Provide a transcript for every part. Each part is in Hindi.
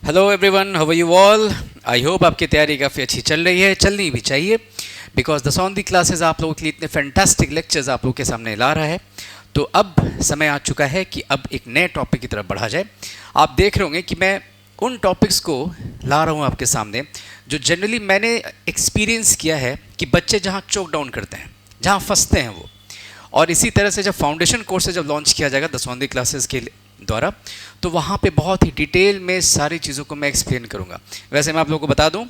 Hello everyone, how are you all. I hope आपकी तैयारी काफ़ी अच्छी चल रही है, चलनी भी चाहिए, बिकॉज द सॉन दी क्लासेस आप लोगों के लिए इतने फैंटास्टिक लेक्चर्स आप लोगों के सामने ला रहा है। तो अब समय आ चुका है कि अब एक नए टॉपिक की तरफ बढ़ा जाए। आप देख रहे होंगे कि मैं उन टॉपिक्स को ला रहा हूँ आपके सामने जो जनरली मैंने एक्सपीरियंस किया है कि बच्चे जहाँ चोक डाउन करते हैं, जहाँ फंसते हैं वो। और इसी तरह से जब फाउंडेशन कोर्स जब लॉन्च किया जाएगा द सॉन दी क्लासेस के द्वारा, तो वहाँ पे बहुत ही डिटेल में सारी चीज़ों को मैं एक्सप्लेन करूँगा। वैसे मैं आप लोगों को बता दूँ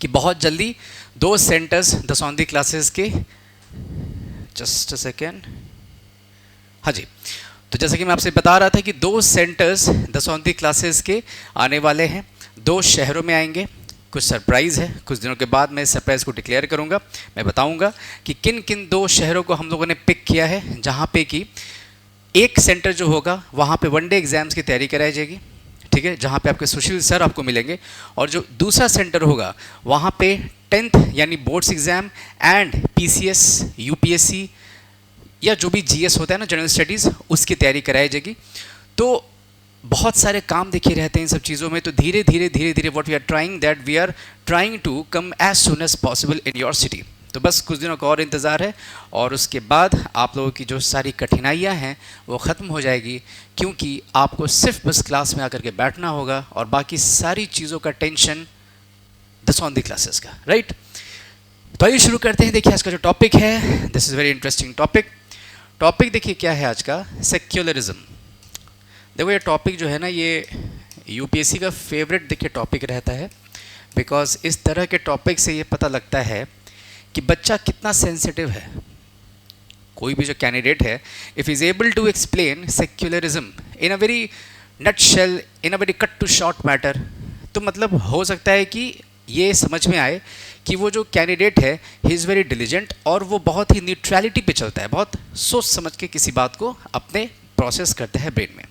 कि बहुत जल्दी दो सेंटर्स द सॉन दी क्लासेस के, जस्ट अ सेकेंड, हाँ जी, तो जैसे कि मैं आपसे बता रहा था कि दो सेंटर्स द सॉन दी क्लासेस के आने वाले हैं, दो शहरों में आएंगे। कुछ सरप्राइज़ है, कुछ दिनों के बाद मैं इस सरप्राइज़ को डिक्लेयर करूंगा। मैं बताऊंगा कि किन किन दो शहरों को हम लोगों ने पिक किया है, जहां पे कि एक सेंटर जो होगा वहां पे वनडे एग्जाम्स की तैयारी कराई जाएगी, ठीक है, जहां पे आपके सुशील सर आपको मिलेंगे। और जो दूसरा सेंटर होगा वहां पे 10th यानी boards exam and PCS, UPSC या जो भी जीएस होता है ना, जनरल स्टडीज़, उसकी तैयारी कराई जाएगी। तो बहुत सारे काम देखिए रहते हैं इन सब चीज़ों में। तो धीरे धीरे धीरे धीरे what we are trying, that we are trying to come as soon as possible in your city. तो बस कुछ दिनों का और इंतज़ार है, और उसके बाद आप लोगों की जो सारी कठिनाइयाँ हैं वो ख़त्म हो जाएगी, क्योंकि आपको सिर्फ बस क्लास में आकर के बैठना होगा और बाकी सारी चीज़ों का टेंशन दस ऑन दी क्लासेस का, राइट। तो आइए शुरू करते हैं। देखिए आज का जो टॉपिक है, this is very interesting topic. Topic देखिए क्या है आज का, सेक्युलरिज्म। देखो ये टॉपिक जो है ना, ये यूपीएससी का फेवरेट देखिए टॉपिक रहता है, बिकॉज इस तरह के टॉपिक से ये पता लगता है कि बच्चा कितना सेंसिटिव है। कोई भी जो कैंडिडेट है, if is able to explain secularism in a very nutshell, in a very cut to short matter, तो मतलब हो सकता है कि ये समझ में आए कि वो जो कैंडिडेट है ही इज़ वेरी डिलीजेंट, और वो बहुत ही न्यूट्रलिटी पे चलता है, बहुत सोच समझ के किसी बात को अपने प्रोसेस करता है ब्रेन में।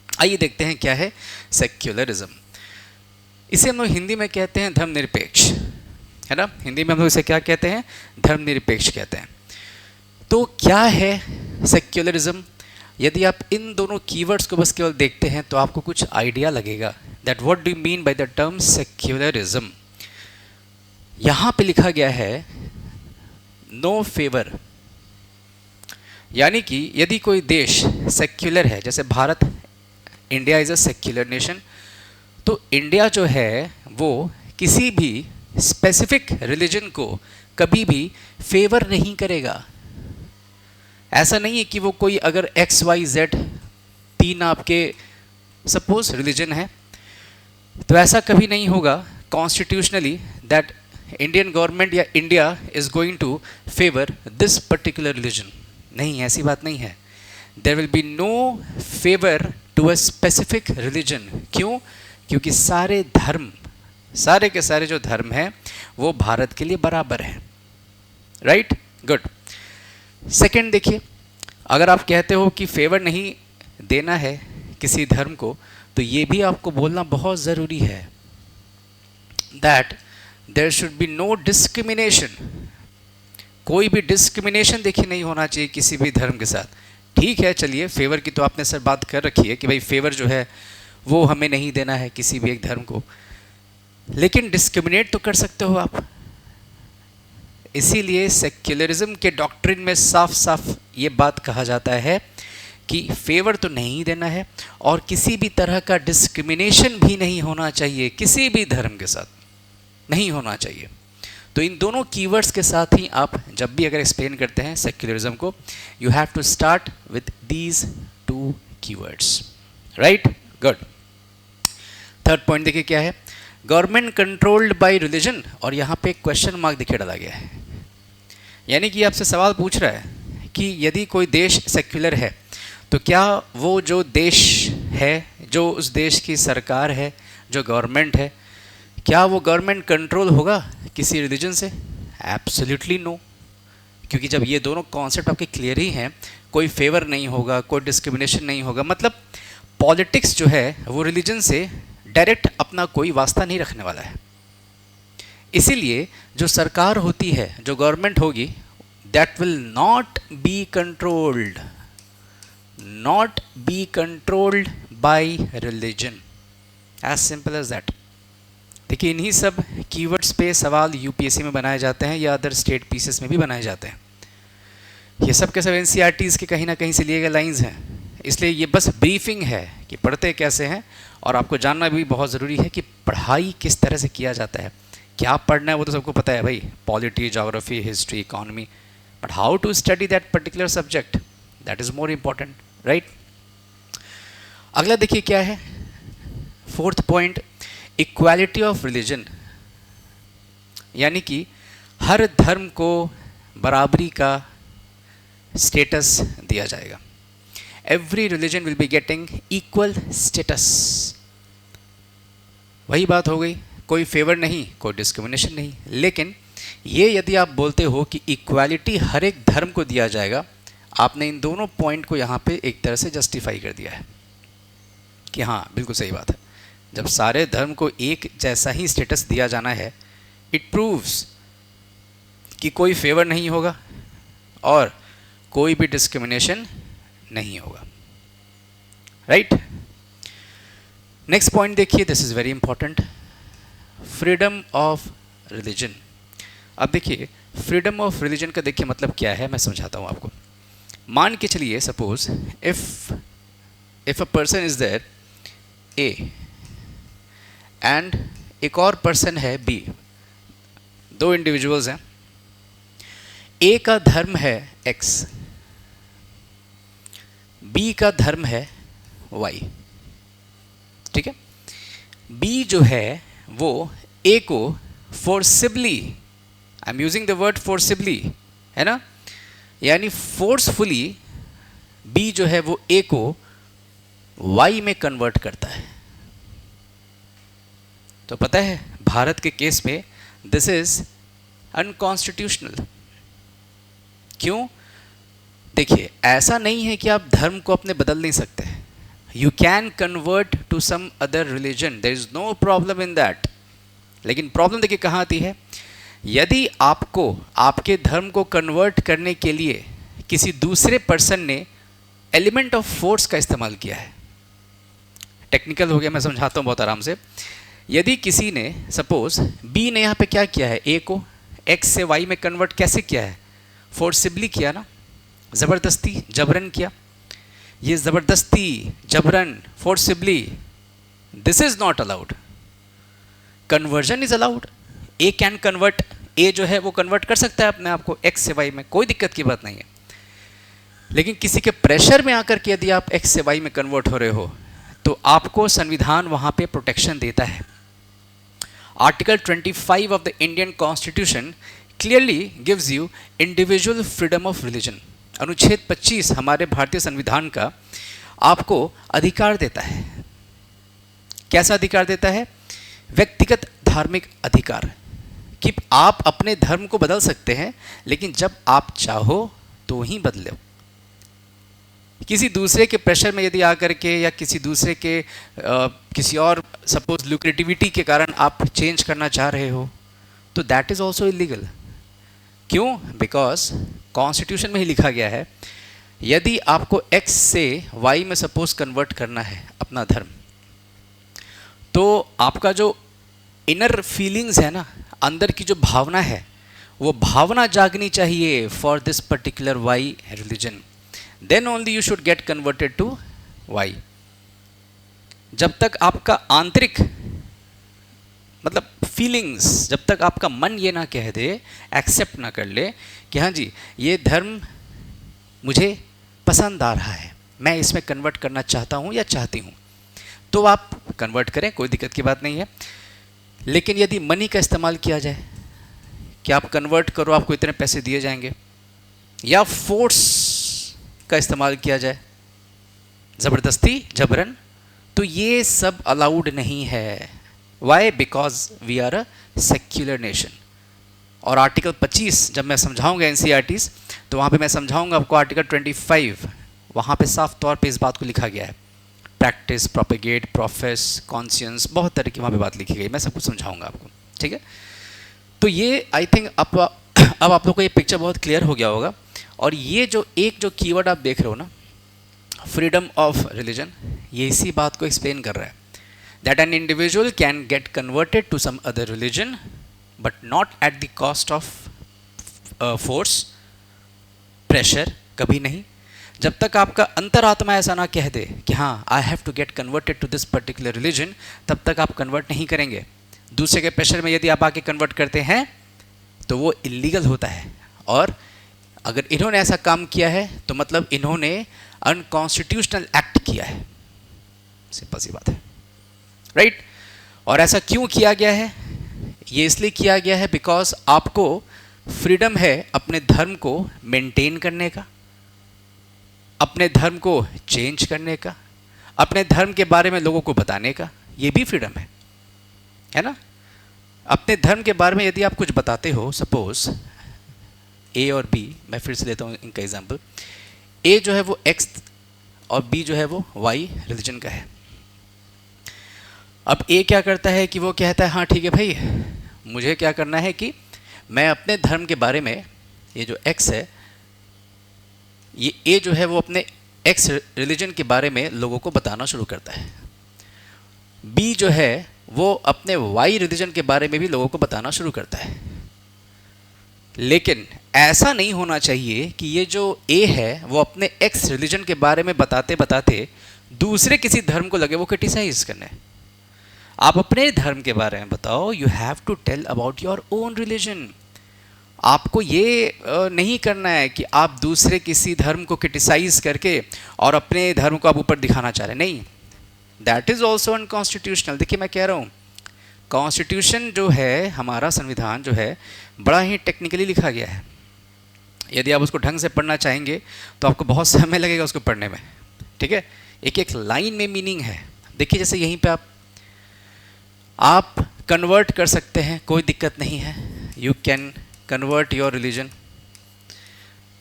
आइए देखते हैं क्या है सेक्युलरिज्म। इसे हम लोग हिंदी में कहते हैं धर्मनिरपेक्ष, है ना। हिंदी में हम लोग इसे क्या कहते हैं, धर्मनिरपेक्ष कहते हैं। तो क्या है सेक्युलरिज्म? यदि आप इन दोनों कीवर्ड्स को बस केवल देखते हैं तो आपको कुछ आइडिया लगेगा that what do you mean by the term secularism. यहां पे लिखा गया है नो फेवर, यानी कि यदि कोई देश सेक्युलर है, जैसे Bharat, India is a secular nation, तो इंडिया जो है वो किसी भी स्पेसिफिक रिलीजन को कभी भी फेवर नहीं करेगा। ऐसा नहीं है कि वो कोई अगर एक्स वाई जेड तीन आपके सपोज रिलीजन है, तो ऐसा कभी नहीं होगा कॉन्स्टिट्यूशनली दैट इंडियन गवर्नमेंट या India is going to favour this particular religion. नहीं, ऐसी बात नहीं है। There will be no favour to a specific religion. क्यों? क्योंकि सारे धर्म, सारे के सारे जो धर्म हैं वो भारत के लिए बराबर हैं, राइट, गुड। सेकंड देखिए, अगर आप कहते हो कि फेवर नहीं देना है किसी धर्म को, तो ये भी आपको बोलना बहुत ज़रूरी है that there should be no discrimination. कोई भी डिस्क्रिमिनेशन देखिए नहीं होना चाहिए किसी भी धर्म के साथ। ठीक है, चलिए फेवर की तो आपने सर बात कर रखी है कि भाई फेवर जो है वो हमें नहीं देना है किसी भी एक धर्म को, लेकिन डिस्क्रिमिनेट तो कर सकते हो आप। इसीलिए सेक्युलरिज्म के डॉक्ट्रिन में साफ साफ ये बात कहा जाता है कि फेवर तो नहीं देना है, और किसी भी तरह का डिस्क्रिमिनेशन भी नहीं होना चाहिए, किसी भी धर्म के साथ नहीं होना चाहिए। तो इन दोनों कीवर्ड्स के साथ ही आप जब भी अगर एक्सप्लेन करते हैं सेक्युलरिज्म को, you have to start with these two keywords, right, good. Third point देखिए क्या है, गवर्नमेंट कंट्रोल्ड बाय रिलीजन, और यहाँ पे एक क्वेश्चन मार्क देखिए डाला गया है। यानी कि आपसे सवाल पूछ रहा है कि यदि कोई देश सेक्युलर है, तो क्या वो जो देश है, जो उस देश की सरकार है, जो गवर्नमेंट है, क्या वो गवर्नमेंट कंट्रोल होगा किसी रिलीजन से? Absolutely no. क्योंकि जब ये दोनों कॉन्सेप्ट आपके क्लियर ही हैं, कोई फेवर नहीं होगा, कोई डिस्क्रिमिनेशन नहीं होगा, मतलब पॉलिटिक्स जो है वो रिलीजन से डायरेक्ट अपना कोई वास्ता नहीं रखने वाला है। इसीलिए जो सरकार होती है, जो गवर्नमेंट होगी, that will not be controlled, not be controlled by religion. As simple as that. देखिए इन्हीं सब कीवर्ड्स पे सवाल यूपीएससी में बनाए जाते हैं या अदर स्टेट पीसेस में भी बनाए जाते हैं। ये सब के सब एनसीईआरटीज़ के कहीं ना कहीं से लिए गए लाइंस हैं, इसलिए ये बस ब्रीफिंग है कि पढ़ते कैसे हैं, और आपको जानना भी बहुत ज़रूरी है कि पढ़ाई किस तरह से किया जाता है। क्या पढ़ना है वो तो सबको पता है भाई, polity, geography, history, economy, but how to study that particular subject, that is more important, right. अगला देखिए क्या है, fourth point, equality of religion, यानी कि हर धर्म को बराबरी का स्टेटस दिया जाएगा। Every religion will be getting equal status. वही बात हो गई, कोई फेवर नहीं, कोई डिस्क्रिमिनेशन नहीं। लेकिन ये यदि आप बोलते हो कि इक्वालिटी हर एक धर्म को दिया जाएगा, आपने इन दोनों पॉइंट को यहाँ पे एक तरह से जस्टिफाई कर दिया है कि हाँ बिल्कुल सही बात है। जब सारे धर्म को एक जैसा ही स्टेटस दिया जाना है, इट प्रूव्स कि कोई फेवर नहीं होगा और कोई भी डिस्क्रिमिनेशन नहीं होगा, राइट। नेक्स्ट पॉइंट देखिए, this is very important, freedom of religion. अब देखिए फ्रीडम ऑफ रिलीजन का देखिए मतलब क्या है, मैं समझाता हूँ आपको। मान के चलिए suppose if a person is there A and एक और पर्सन है बी, दो इंडिविजुअल्स हैं, ए का धर्म है एक्स, बी का धर्म है वाई, ठीक है। बी जो है वो ए को forcibly, I am using the word forcibly, है ना, यानी फोर्सफुली बी जो है वो ए को वाई में कन्वर्ट करता है। तो पता है भारत के केस में दिस इज अनकॉन्स्टिट्यूशनल। क्यों? देखिए ऐसा नहीं है कि आप धर्म को अपने बदल नहीं सकते, you can convert to some other religion, there is no problem in that. लेकिन प्रॉब्लम देखिए कहाँ आती है, यदि आपको आपके धर्म को कन्वर्ट करने के लिए किसी दूसरे पर्सन ने एलिमेंट ऑफ फोर्स का इस्तेमाल किया है। टेक्निकल हो गया, मैं समझाता हूँ बहुत आराम से। यदि किसी ने सपोज बी ने यहाँ पे क्या किया है, ए को एक्स से वाई में कन्वर्ट कैसे किया है, फोर्सिबली किया ना, ज़बरदस्ती, जबरन किया। ये ज़बरदस्ती, जबरन, forcibly, this is not allowed. Conversion is allowed, A can convert, A जो है वो कन्वर्ट कर सकता है अपने आप को एक्स से वाई में, कोई दिक्कत की बात नहीं है। लेकिन किसी के प्रेशर में आकर के यदि आप एक्स से वाई में कन्वर्ट हो रहे हो तो आपको संविधान वहां पे प्रोटेक्शन देता है। Article 25 of the Indian constitution clearly gives you individual freedom of religion. अनुच्छेद 25 हमारे भारतीय संविधान का आपको अधिकार देता है। कैसा अधिकार देता है? व्यक्तिगत धार्मिक अधिकार, कि आप अपने धर्म को बदल सकते हैं, लेकिन जब आप चाहो तो ही बदलो। किसी दूसरे के प्रेशर में यदि आकर के या किसी दूसरे के किसी और सपोज लुक्रेटिविटी के कारण आप चेंज करना चाह रहे हो तो दैट इज ऑल्सो इलीगल। क्यों? बिकॉज कॉन्स्टिट्यूशन में ही लिखा गया है यदि आपको एक्स से वाई में सपोज कन्वर्ट करना है अपना धर्म, तो आपका जो इनर फीलिंग्स है ना, अंदर की जो भावना है, वो भावना जागनी चाहिए for this particular Y religion, then only you should get converted to Y. जब तक आपका आंतरिक मतलब फीलिंग्स, जब तक आपका मन ये ना कह दे, एक्सेप्ट ना कर ले कि हाँ जी ये धर्म मुझे पसंद आ रहा है, मैं इसमें कन्वर्ट करना चाहता हूँ या चाहती हूँ, तो आप कन्वर्ट करें, कोई दिक्कत की बात नहीं है। लेकिन यदि मनी का इस्तेमाल किया जाए कि आप कन्वर्ट करो, आपको इतने पैसे दिए जाएंगे, या फोर्स का इस्तेमाल किया जाए, ज़बरदस्ती, जबरन, तो ये सब अलाउड नहीं है। Why? Because we are a secular nation. और आर्टिकल 25 जब मैं समझाऊंगा एनसीईआरटीज़, तो वहाँ पे मैं समझाऊंगा आपको आर्टिकल 25, वहाँ पे साफ तौर पे इस बात को लिखा गया है, प्रैक्टिस, प्रोपेगेट, प्रोफेस, कॉन्शियंस, बहुत तरह की वहाँ पे बात लिखी गई, मैं सब कुछ समझाऊंगा आपको, ठीक है। तो ये आई थिंक अब आप लोग को ये पिक्चर बहुत क्लियर हो गया होगा। और ये जो कीवर्ड आप देख रहे हो ना, फ्रीडम ऑफ रिलीजन, ये इसी बात को एक्सप्लेन कर रहा है। that an individual can get converted to some other religion but not at the cost of force, pressure, कभी नहीं। जब तक आपका अंतरात्मा ऐसा ना कह दे कि हाँ I have to get converted to this particular religion, तब तक आप कन्वर्ट नहीं करेंगे। दूसरे के प्रेशर में यदि आप आके कन्वर्ट करते हैं तो वो इलीगल होता है, और अगर इन्होंने ऐसा काम किया है तो मतलब इन्होंने अनकॉन्स्टिट्यूशनल एक्ट किया है, सिंपल सी बात है, राइट। और ऐसा क्यों किया गया है? ये इसलिए किया गया है बिकॉज आपको फ्रीडम है अपने धर्म को मेंटेन करने का, अपने धर्म को चेंज करने का, अपने धर्म के बारे में लोगों को बताने का, ये भी फ्रीडम है ना। अपने धर्म के बारे में यदि आप कुछ बताते हो, सपोज ए और बी, मैं फिर से लेता हूँ इनका एग्जांपल, ए जो है वो एक्स और बी जो है वो वाई रिलीजन का है। अब ए क्या करता है कि वो कहता है हाँ ठीक है भाई, मुझे क्या करना है कि मैं अपने धर्म के बारे में, ये जो एक्स है, ये ए जो है वो अपने एक्स रिलीजन के बारे में लोगों को बताना शुरू करता है। बी जो है वो अपने वाई रिलीजन के बारे में भी लोगों को बताना शुरू करता है। लेकिन ऐसा नहीं होना चाहिए कि ये जो ए है वो अपने एक्स रिलीजन के बारे में बताते बताते दूसरे किसी धर्म को लगे वो क्रिटिसाइज करने। आप अपने धर्म के बारे में बताओ, you have to tell about your own religion. आपको ये नहीं करना है कि आप दूसरे किसी धर्म को क्रिटिसाइज करके और अपने धर्म को आप ऊपर दिखाना चाह रहे हैं, नहीं, दैट इज़ ऑल्सो अनकॉन्स्टिट्यूशनल। देखिए मैं कह रहा हूँ, कॉन्स्टिट्यूशन जो है, हमारा संविधान जो है, बड़ा ही टेक्निकली लिखा गया है। यदि आप उसको ढंग से पढ़ना चाहेंगे तो आपको बहुत समय लगेगा उसको पढ़ने में, ठीक है। एक एक लाइन में मीनिंग है। देखिए जैसे यहीं पे आप कन्वर्ट कर सकते हैं, कोई दिक्कत नहीं है। You can convert your religion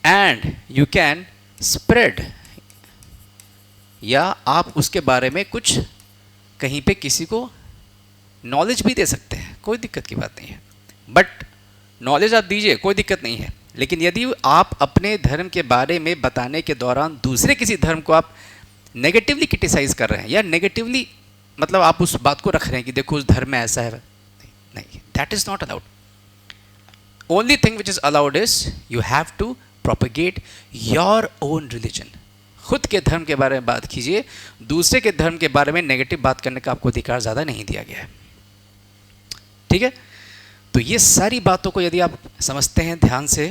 and you can spread, या आप उसके बारे में कुछ कहीं पे किसी को नॉलेज भी दे सकते हैं, कोई दिक्कत की बात नहीं है। बट नॉलेज आप दीजिए, कोई दिक्कत नहीं है। लेकिन यदि आप अपने धर्म के बारे में बताने के दौरान दूसरे किसी धर्म को आप नेगेटिवली क्रिटिसाइज कर रहे हैं, या नेगेटिवली मतलब आप उस बात को रख रहे हैं कि देखो उस धर्म में ऐसा है, नहीं, that is not allowed. Only thing which is allowed is you have to propagate your own religion. खुद के धर्म के बारे में बात कीजिए, दूसरे के धर्म के बारे में नेगेटिव बात करने का आपको अधिकार ज़्यादा नहीं दिया गया है, ठीक है। तो ये सारी बातों को यदि आप समझते हैं ध्यान से,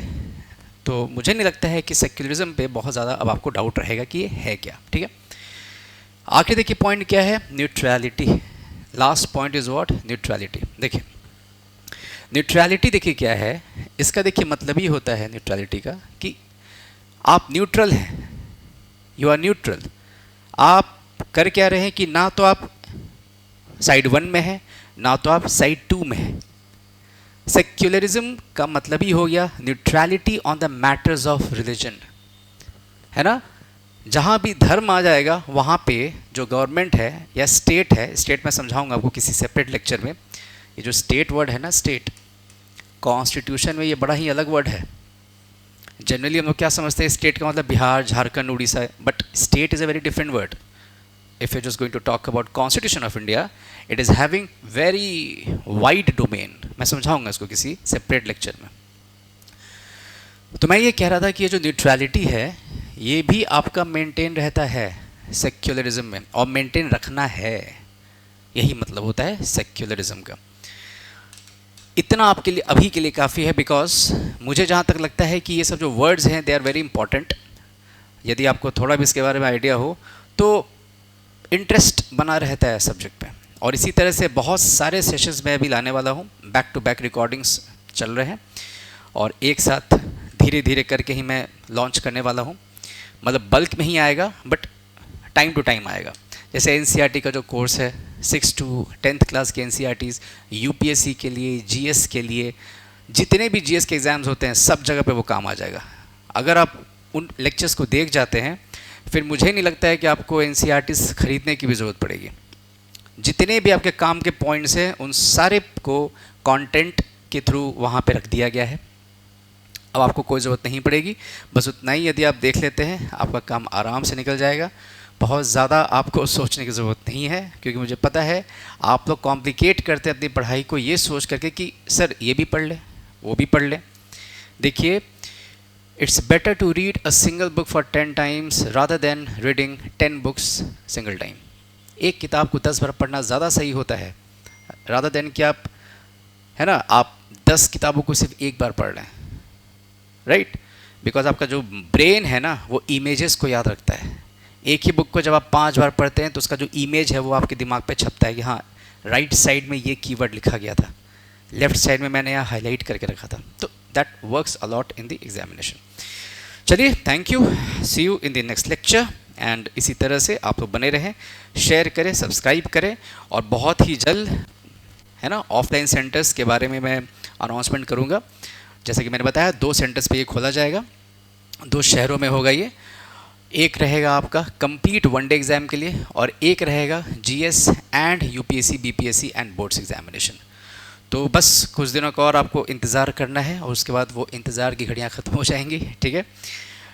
तो मुझे नहीं लगता है कि सेक्युलरिज्म पे बहुत ज़्यादा अब आपको डाउट रहेगा कि ये है क्या, ठीक है। आखिर देखिए पॉइंट क्या है, neutrality. Last point is what, neutrality. देखिए न्यूट्रलिटी देखिए क्या है, इसका देखिए मतलब ही होता है न्यूट्रलिटी का कि आप न्यूट्रल हैं, यू आर न्यूट्रल। आप कर क्या रहे हैं कि ना तो आप साइड 1 में हैं, ना तो आप साइड 2 में हैं। सेक्युलरिज्म का मतलब ही हो गया neutrality on the matters of religion, है ना। जहाँ भी धर्म आ जाएगा वहाँ पे जो गवर्नमेंट है या स्टेट है, स्टेट मैं समझाऊंगा आपको किसी सेपरेट लेक्चर में, ये जो स्टेट वर्ड है ना, स्टेट, कॉन्स्टिट्यूशन में ये बड़ा ही अलग वर्ड है। जनरली हम लोग क्या समझते हैं, स्टेट का मतलब Bihar, Jharkhand, Orissa, but state is a very different word. If you just going to talk about constitution of India, it is having very wide domain. मैं समझाऊंगा इसको किसी सेपरेट लेक्चर में। तो मैं ये कह रहा था कि ये जो न्यूट्रलिटी है ये भी आपका मेंटेन रहता है सेक्युलरिज्म में, और मेंटेन रखना है, यही मतलब होता है सेक्युलरिज्म का। इतना आपके लिए अभी के लिए काफ़ी है, बिकॉज मुझे जहाँ तक लगता है कि ये सब जो वर्ड्स हैं दे आर वेरी इंपॉर्टेंट। यदि आपको थोड़ा भी इसके बारे में आइडिया हो तो इंटरेस्ट बना रहता है सब्जेक्ट पे। और इसी तरह से बहुत सारे सेशंस मैं अभी लाने वाला हूँ, बैक टू बैक रिकॉर्डिंग्स चल रहे हैं, और एक साथ धीरे धीरे करके ही मैं लॉन्च करने वाला हूँ। मतलब बल्क में ही आएगा, बट टाइम टू टाइम आएगा। जैसे एनसीईआरटी का जो कोर्स है 6 to 10th क्लास के एनसीईआरटीज़, यूपीएससी के लिए, जीएस के लिए, जितने भी जीएस के एग्ज़ाम्स होते हैं सब जगह पे वो काम आ जाएगा। अगर आप उन लेक्चर्स को देख जाते हैं फिर मुझे नहीं लगता है कि आपको एनसीईआरटीज़ खरीदने की भी ज़रूरत पड़ेगी। जितने भी आपके काम के पॉइंट्स हैं उन सारे को कंटेंट के थ्रू वहाँ पे रख दिया गया है। अब आपको कोई ज़रूरत नहीं पड़ेगी, बस उतना ही यदि आप देख लेते हैं आपका काम आराम से निकल जाएगा। बहुत ज़्यादा आपको सोचने की ज़रूरत नहीं है, क्योंकि मुझे पता है आप लोग कॉम्प्लिकेट करते हैं अपनी पढ़ाई को ये सोच करके कि सर ये भी पढ़ ले, वो भी पढ़ ले। देखिए, it's better to read a single book for 10 times rather than reading 10 books single time. एक किताब को 10 बार पढ़ना ज़्यादा सही होता है, रादर देन कि आप, है ना, आप 10 किताबों को सिर्फ एक बार पढ़ लें, राइट। बिकॉज आपका जो ब्रेन है ना, वो इमेजेस को याद रखता है। एक ही बुक को जब आप 5 बार पढ़ते हैं तो उसका जो इमेज है वो आपके दिमाग पे छपता है कि हाँ, राइट साइड में ये कीवर्ड लिखा गया था, लेफ्ट साइड में मैंने यहाँ हाईलाइट करके रखा था। तो that works a lot in the examination. चलिए, thank you, see you in the next lecture. And इसी तरह से आप लोग बने रहें, शेयर करें, सब्सक्राइब करें, और बहुत ही जल्द, है ना, ऑफलाइन सेंटर्स के बारे में मैं अनाउंसमेंट करूँगा। जैसे कि मैंने बताया, 2 सेंटर्स पे ये खोला जाएगा, 2 शहरों में होगा ये। एक रहेगा आपका कंप्लीट वनडे एग्ज़ाम के लिए, और एक रहेगा GS and UPSC, BPSC and boards examination. तो बस कुछ दिनों का और आपको इंतज़ार करना है, और उसके बाद वो इंतज़ार की घड़ियाँ ख़त्म हो जाएंगी, ठीक है।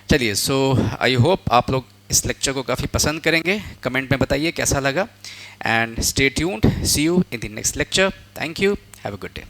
चलिए, सो आई होप आप लोग इस लेक्चर को काफ़ी पसंद करेंगे। कमेंट में बताइए कैसा लगा, and stay tuned, see you in the next lecture. Thank you, have a good day.